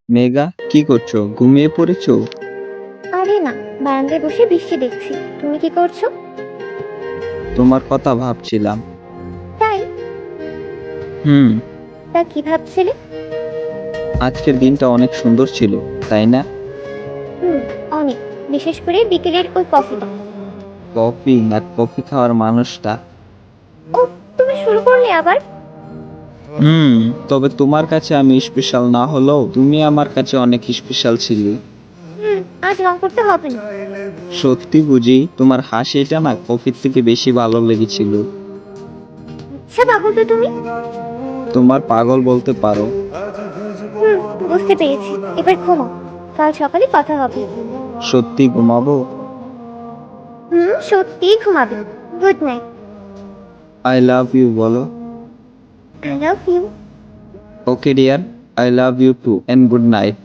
মেঘা, কি করছো? ঘুমিয়ে পড়েছো? আরে না, বারান্দায় বসে বৃষ্টি দেখছি। তুমি কি করছো? তোমার কথা ভাবছিলাম। তাই? হুম। তা কি ভাবছিলে? আজকের দিনটা অনেক সুন্দর ছিল, তাই না? হুম, অনেক। বিশেষ করে বিকেলের ওই কফিটা। কফি আর কফি খাওয়ার মানুষটা। ও, তুমি শুরু করলে আবার? হুম। তবে তোমার কাছে আমি স্পেশাল না হলেও তুমি আমার কাছে অনেক স্পেশাল ছিলে। হুম, আজ রং করতে হবে না। সত্যি বুঝি তোমার হাসিটা না কফির থেকে বেশি ভালো লেগেছিল। আচ্ছা পাগল তো তুমি। তোমার পাগল বলতে পারো। হুম, বুঝতে পেরেছি। এবার ঘুমাও, কাল সকালে কথা হবে। সত্যি ঘুমাবো? হুম, সত্যিই ঘুমাবে। Good night. I love you বলো। I love you. Okay dear, I love you too and good night.